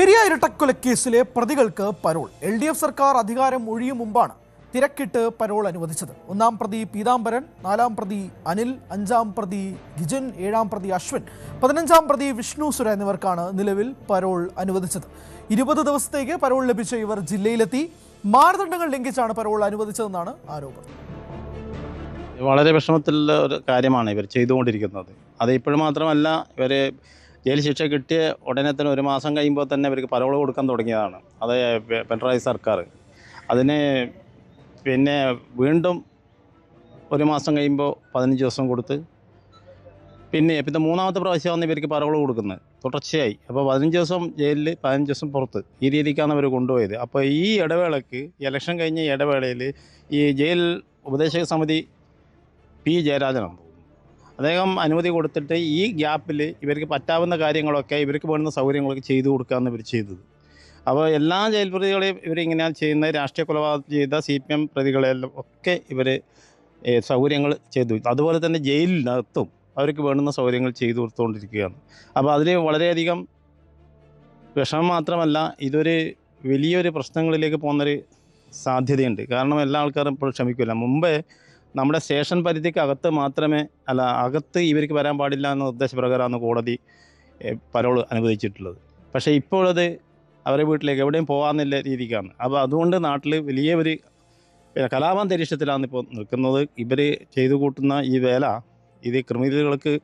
പെരിയ ഇരട്ടക്കൊലക്കേസിലെ പ്രതികൾക്ക് parole. LDF സർക്കാർ അധികാരം ഒഴിയും മുമ്പാണ് തിരക്കിട്ട് പരോൾ അനുവദിച്ചത്. ഒന്നാം പ്രതി പീതാംബരൻ, നാലാം പ്രതി അനിൽ, അഞ്ചാം പ്രതി ഗിജൻ, ഏഴാം പ്രതി അശ്വിൻ, 15-ാം പ്രതി വിഷ്ണു സുര എന്നിവർക്കാണ് നിലവിൽ പരോൾ അനുവദിച്ചത്. 20 ദിവസത്തേക്ക് പരോൾ ലഭിച്ച ഇവർ ജില്ലയിലെത്തി. മാനദണ്ഡങ്ങൾ ലംഘിച്ചാണ് പരോൾ അനുവദിച്ചതെന്നാണ് ആരോപണം. വളരെ വിഷമത്തിലുള്ള ഒരു കാര്യമാണ് ഇവർ ചെയ്തുകൊണ്ടിരിക്കുന്നത്. അത് ഇപ്പോഴും മാത്രമല്ല, ഇവർ ജയിൽ ശിക്ഷ കിട്ടിയ ഉടനെ തന്നെ 1 മാസം കഴിയുമ്പോൾ തന്നെ ഇവർക്ക് പരോൾ കൊടുക്കാൻ തുടങ്ങിയതാണ്. അത് പിണറായി സർക്കാർ. അതിന് പിന്നെ വീണ്ടും 1 മാസം കഴിയുമ്പോൾ 15 ദിവസം കൊടുത്ത് പിന്നെ 3-ാമത്തെ പ്രാവശ്യമാണ് ഇവർക്ക് പരോൾ കൊടുക്കുന്നത് തുടർച്ചയായി. അപ്പോൾ 15 ദിവസം ജയിലിൽ, 15 ദിവസം പുറത്ത്, ഈ രീതിക്കാണ് അവർ കൊണ്ടുപോയത്. അപ്പോൾ ഈ ഇടവേളയ്ക്ക്, ഇലക്ഷൻ കഴിഞ്ഞ ഇടവേളയിൽ ഈ ജയിൽ ഉപദേശക സമിതി പി ജയരാജനാണ്, അദ്ദേഹം അനുമതി കൊടുത്തിട്ട് ഈ ഗ്യാപ്പിൽ ഇവർക്ക് പറ്റാവുന്ന കാര്യങ്ങളൊക്കെ, ഇവർക്ക് വേണ്ടുന്ന സൗകര്യങ്ങളൊക്കെ ചെയ്തു കൊടുക്കുകയാണ് ഇവർ ചെയ്തത്. അപ്പോൾ എല്ലാ ജയിൽ പ്രതികളെയും ഇവരിങ്ങനെയാണ് ചെയ്യുന്നത്. രാഷ്ട്രീയ കൊലപാതകം ചെയ്ത CPM പ്രതികളെല്ലാം ഒക്കെ ഇവർ സൗകര്യങ്ങൾ ചെയ്തു. അതുപോലെ തന്നെ ജയിലിനകത്തും അവർക്ക് വേണ്ടുന്ന സൗകര്യങ്ങൾ ചെയ്തു കൊടുത്തുകൊണ്ടിരിക്കുകയാണ്. അപ്പോൾ അതിൽ വളരെയധികം വിഷമം മാത്രമല്ല, ഇതൊരു വലിയൊരു പ്രശ്നങ്ങളിലേക്ക് പോകുന്നൊരു സാധ്യതയുണ്ട്. കാരണം എല്ലാ ആൾക്കാരും ഇപ്പോൾ ക്ഷമിക്കില്ല. മുമ്പേ നമ്മുടെ സ്റ്റേഷൻ പരിധിക്ക് അകത്ത് മാത്രമേ, അകത്ത് ഇവർക്ക് വരാൻ പാടില്ല എന്ന നിർദ്ദേശപ്രകാരമാണ് കോടതി പരോൾ അനുവദിച്ചിട്ടുള്ളത്. പക്ഷേ ഇപ്പോഴത് അവരുടെ വീട്ടിലേക്ക് എവിടെയും പോകാമെന്നുള്ള രീതിക്കാണ്. അപ്പോൾ അതുകൊണ്ട് നാട്ടിൽ വലിയ ഒരു കലാപാന്തരീക്ഷത്തിലാണ് ഇപ്പോൾ നിൽക്കുന്നത്. ഇവർ ചെയ്തു കൂട്ടുന്ന ഈ വേല, ഇത് ക്രിമിനലുകൾക്ക്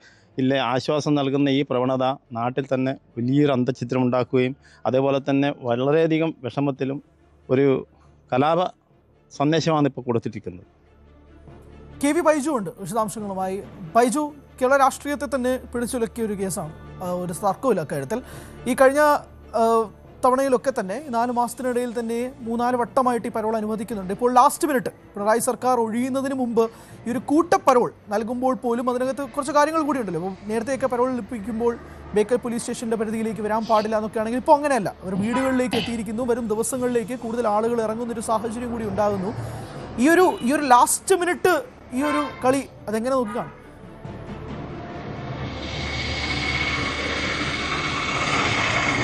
ആശ്വാസം നൽകുന്ന ഈ പ്രവണത നാട്ടിൽ തന്നെ വലിയൊരു അന്തഃഛിദ്രം ഉണ്ടാക്കുകയും അതേപോലെ തന്നെ വളരെയധികം വിഷമത്തിലും ഒരു കലാപ സന്ദേശമാണ് ഇപ്പോൾ കൊടുത്തിരിക്കുന്നത്. KV ബൈജു ഉണ്ട് വിശദാംശങ്ങളുമായി. ബൈജു, കേരള രാഷ്ട്രീയത്തെ തന്നെ പിടിച്ചുലക്കിയ ഒരു കേസാണ്, ഒരു തർക്കമില്ല കാര്യത്തിൽ. ഈ കഴിഞ്ഞ തവണയിലൊക്കെ തന്നെ 4 മാസത്തിനിടയിൽ തന്നെ 3-4 വട്ടമായിട്ട് ഈ പരോൾ അനുവദിക്കുന്നുണ്ട്. ഇപ്പോൾ ലാസ്റ്റ് മിനിറ്റ് പിണറായി സർക്കാർ ഒഴിയുന്നതിന് മുമ്പ് ഈ ഒരു കൂട്ടപ്പരോൾ നൽകുമ്പോൾ പോലും അതിനകത്ത് കുറച്ച് കാര്യങ്ങൾ കൂടി ഉണ്ടല്ലോ. ഇപ്പോൾ നേരത്തെയൊക്കെ പരോൾ ലഭിക്കുമ്പോൾ ബേക്കൽ പോലീസ് സ്റ്റേഷൻ്റെ പരിധിയിലേക്ക് വരാൻ പാടില്ല എന്നൊക്കെ ആണെങ്കിൽ ഇപ്പോൾ അങ്ങനെയല്ല. അവർ വീടുകളിലേക്ക് എത്തിയിരിക്കുന്നു. വരും ദിവസങ്ങളിലേക്ക് കൂടുതൽ ആളുകൾ ഇറങ്ങുന്നൊരു സാഹചര്യം കൂടി ഉണ്ടാകുന്നു. ഈ ഒരു ലാസ്റ്റ് മിനിറ്റ് ഈ ഒരു കളി അതെങ്ങനെ നോക്കിക്കാണും?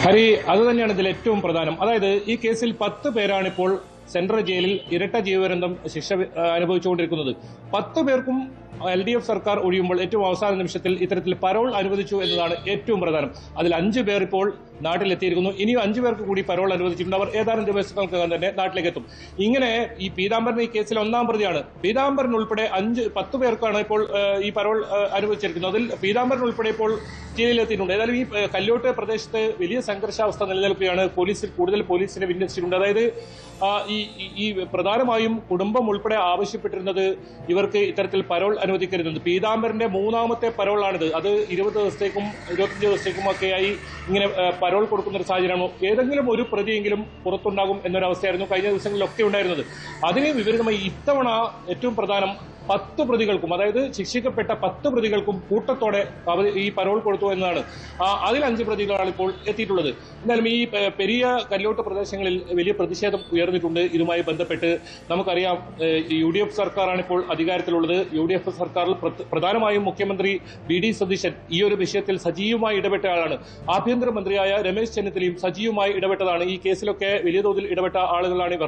ഹരി, അത് തന്നെയാണ് ഇതിൽ ഏറ്റവും പ്രധാനം. അതായത് ഈ കേസിൽ 10 പേരാണ് ഇപ്പോൾ സെൻട്രൽ ജയിലിൽ ഇരട്ട ജീവപര്യന്തം ശിക്ഷ അനുഭവിച്ചുകൊണ്ടിരിക്കുന്നത്. 10 പേർക്കും LDF സർക്കാർ ഒഴിയുമ്പോൾ ഏറ്റവും അവസാന നിമിഷത്തിൽ ഇത്തരത്തിൽ പരോൾ അനുവദിച്ചു എന്നതാണ് ഏറ്റവും പ്രധാനം. അതിൽ 5 പേർ ഇപ്പോൾ നാട്ടിലെത്തിയിരിക്കുന്നു. ഇനിയും 5 പേർക്ക് കൂടി പരോൾ അനുവദിച്ചിട്ടുണ്ട്. അവർ ഏതാനും ദിവസങ്ങൾക്കകം തന്നെ നാട്ടിലേക്ക് എത്തും. ഇങ്ങനെ ഈ പീതാംബരൻ ഈ കേസിൽ 1-ാം പ്രതിയാണ്. പീതാംബരൻ ഉൾപ്പെടെ 10 പേർക്കാണ് ഇപ്പോൾ ഈ പരോൾ അനുവദിച്ചിരിക്കുന്നത്. അതിൽ പീതാംബരൻ ഉൾപ്പെടെ ഇപ്പോൾ ജയിലിലെത്തിയിട്ടുണ്ട്. ഏതായാലും ഈ കല്യോട്ട് പ്രദേശത്ത് വലിയ സംഘർഷാവസ്ഥ നിലനിൽക്കുകയാണ്. കൂടുതൽ പോലീസിനെ വിന്യസിച്ചിട്ടുണ്ട്. അതായത് ഈ പ്രധാനമായും കുടുംബം ഉൾപ്പെടെ ആവശ്യപ്പെട്ടിരുന്നത് ഇവർക്ക് ഇത്തരത്തിൽ പരോൾ അനുവദിക്കരുത്. പീതാംബരന്റെ 3-ാമത്തെ പരോളാണിത്. അത് 20 ദിവസത്തേക്കും 25 ദിവസത്തേക്കും ഒക്കെയായി ഇങ്ങനെ പരോൾ കൊടുക്കുന്ന ഒരു സാഹചര്യമാണ്. ഏതെങ്കിലും ഒരു പ്രതിയെങ്കിലും പുറത്തുണ്ടാകും എന്നൊരവസ്ഥയായിരുന്നു കഴിഞ്ഞ ദിവസങ്ങളിലൊക്കെ ഉണ്ടായിരുന്നത്. അതിന് വിപരീതമായി ഇത്തവണ ഏറ്റവും പ്രധാനം 10 പ്രതികൾക്കും, അതായത് ശിക്ഷിക്കപ്പെട്ട 10 പ്രതികൾക്കും കൂട്ടത്തോടെ ഈ പരോൾ കൊടുത്തു എന്നതാണ്. അതിൽ 5 പ്രതികളാണ് ഇപ്പോൾ എത്തിയിട്ടുള്ളത്. എന്നാലും ഈ പെരിയ കല്ലോട്ട് പ്രദേശങ്ങളിൽ വലിയ പ്രതിഷേധം ഉയർന്നിട്ടുണ്ട്. ഇതുമായി ബന്ധപ്പെട്ട് നമുക്കറിയാം, UDF സർക്കാരാണ് ഇപ്പോൾ അധികാരത്തിലുള്ളത്. UDF സർക്കാരിൽ പ്രധാനമായും മുഖ്യമന്ത്രി VD സതീശൻ ഈ ഒരു വിഷയത്തിൽ സജീവമായി ഇടപെട്ട ആളാണ്. ആഭ്യന്തരമന്ത്രിയായ രമേശ് ചെന്നിത്തലയും സജീവമായി ഇടപെട്ടതാണ്. ഈ കേസിലൊക്കെ വലിയ തോതിൽ ഇടപെട്ട ആളുകളാണ്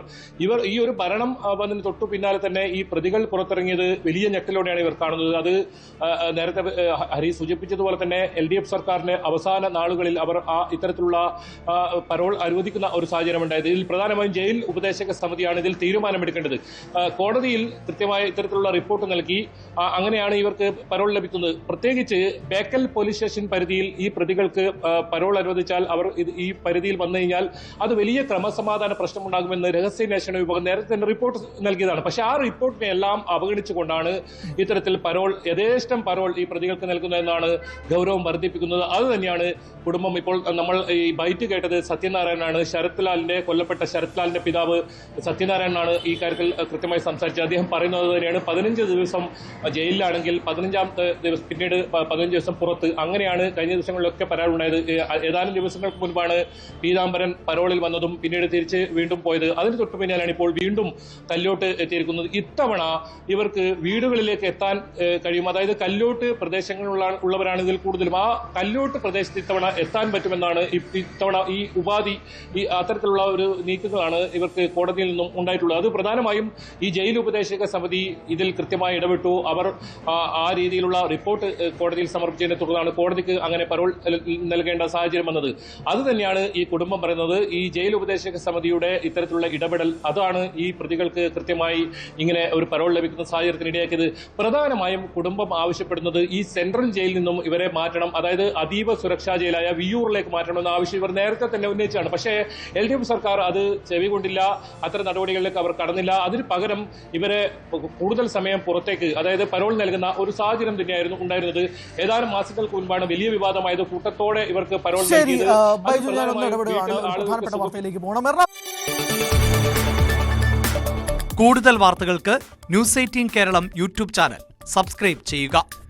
ഇവർ ഈ ഒരു ഭരണം വന്നതിന് തൊട്ടു പിന്നാലെ തന്നെ ഈ പ്രതികൾ പുറത്തിറങ്ങിയത് വലിയ ഞെട്ടലോടെയാണ് ഇവർ കാണുന്നത്. അത് നേരത്തെ ഹരി സൂചിപ്പിച്ചതുപോലെ തന്നെ LDF സർക്കാരിന്റെ അവസാന നാളുകളിൽ അവർ ഇത്തരത്തിലുള്ള പരോൾ അനുവദിക്കുന്ന ഒരു സാഹചര്യം ഉണ്ടായത്. ഇതിൽ പ്രധാനമായും ജയിൽ ഉപദേശക സമിതിയാണ് ഇതിൽ തീരുമാനമെടുക്കേണ്ടത്. കോടതിയിൽ കൃത്യമായ ഇത്തരത്തിലുള്ള റിപ്പോർട്ട് നൽകി അങ്ങനെയാണ് ഇവർക്ക് പരോൾ ലഭിക്കുന്നത്. പ്രത്യേകിച്ച് ബേക്കൽ പോലീസ് സ്റ്റേഷൻ പരിധിയിൽ ഈ പ്രതികൾക്ക് പരോൾ അനുവദിച്ചാൽ അവർ ഈ പരിധിയിൽ വന്നു കഴിഞ്ഞാൽ അത് വലിയ ക്രമസമാധാന പ്രശ്നമുണ്ടാകുമെന്ന് രഹസ്യാന്വേഷണ വിഭാഗം നേരത്തെ തന്നെ റിപ്പോർട്ട് നൽകിയതാണ്. പക്ഷേ ആ റിപ്പോർട്ടിനെ എല്ലാം അവഗണിച്ചുകൊണ്ടാണ് ഇത്തരത്തിൽ യഥേഷ്ടം പരോൾ ഈ പ്രതികൾക്ക് നൽകുന്നതെന്നാണ് ഗൗരവം വർദ്ധിപ്പിക്കുന്നത്. അത് തന്നെയാണ് കുടുംബം. ഇപ്പോൾ നമ്മൾ ഈ ബൈറ്റ് കേട്ടത് സത്യനാരായണനാണ്. കൊല്ലപ്പെട്ട ശരത് ലാലിന്റെ പിതാവ് സത്യനാരായണനാണ് ഈ കാര്യത്തിൽ കൃത്യമായി സംസാരിച്ചത്. അദ്ദേഹം പറയുന്നത് തന്നെയാണ് 15 ദിവസം ജയിലിലാണെങ്കിൽ 15-ാമത്തെ ദിവസം പിന്നീട് 15 ദിവസം പുറത്ത്, അങ്ങനെയാണ് കഴിഞ്ഞ ദിവസങ്ങളിലൊക്കെ പരാളുണ്ടായത്. ഏതാനും ദിവസങ്ങൾക്ക് മുൻപാണ് പീതാംബരൻ പരോളിൽ വന്നതും പിന്നീട് തിരിച്ച് വീണ്ടും പോയത്. അതിന് തൊട്ടു പിന്നാലാണ് ഇപ്പോൾ വീണ്ടും കല്ലോട്ട് എത്തിയിരിക്കുന്നത്. ഇത്തവണ ഇവർക്ക് വീടുകളിലേക്ക് എത്താൻ കഴിയും. അതായത് കല്ലോട്ട് പ്രദേശങ്ങളിലുള്ളവരാണ് ഇതിൽ കൂടുതലും. ആ കല്ലോട്ട് പ്രദേശത്ത് ഇത്തവണ എത്താൻ പറ്റുമെന്നാണ് ഇത്തവണ ഈ ഉപാധി അത്തരത്തിലുള്ള ഒരു നീക്കങ്ങളാണ് ഇവർക്ക് കോടതിയിൽ നിന്നും ഉണ്ടായിട്ടുള്ളത്. അത് പ്രധാനമായും ഈ ജയിൽ ഉപദേശക സമിതി ഇതിൽ കൃത്യമായി ഇടപെട്ടു. അവർ ആ രീതിയിലുള്ള റിപ്പോർട്ട് കോടതിയിൽ സമർപ്പിച്ചതിനെ തുടർന്നാണ് കോടതിക്ക് അങ്ങനെ പരോൾ നൽകേണ്ട സാഹചര്യം വന്നത്. അത് തന്നെയാണ് ഈ കുടുംബം പറയുന്നത്. ഈ ജയിൽ ഉപദേശക സമിതിയുടെ ഇത്തരത്തിലുള്ള ഇടപെടൽ അതാണ് ഈ പ്രതികൾക്ക് കൃത്യമായി ഇങ്ങനെ ഒരു പരോൾ ലഭിക്കുന്ന സാഹചര്യത്തിന് ഇടയാക്കിയത്. പ്രധാനമായും കുടുംബം ആവശ്യപ്പെടുന്നത് ഈ സെൻട്രൽ ജയിലിൽ നിന്നും ഇവരെ മാറ്റണം, അതായത് അതീവ സുരക്ഷാ ജയിലായ വിയ്യൂറിലേക്ക് മാറ്റണമെന്ന ആവശ്യം ഇവർ നേരത്തെ തന്നെ ഉന്നയിച്ചാണ്. പക്ഷേ LDF സർക്കാർ അത് ചെവികൊണ്ടില്ല, അത്തരം നടപടികളിലേക്ക് അവർ കടന്നില്ല. അതിന് പകരം ഇവരെ കൂടുതൽ സമയം പുറത്തേക്ക്, അതായത് പരോൾ നൽകുന്ന ഒരു സാഹചര്യം തന്നെയായിരുന്നു ഉണ്ടായിരുന്നത്. ഏതാനും മാസങ്ങൾക്ക് മുൻപാണ് വലിയ വിവാദമായത്. കൂട്ടത്തോടെ ഇവർക്ക് പരോൾ നൽകിയത്. കൂടുതൽ വാർത്തകൾക്ക് news 18 Keralam YouTube channel subscribe ചെയ്യുക.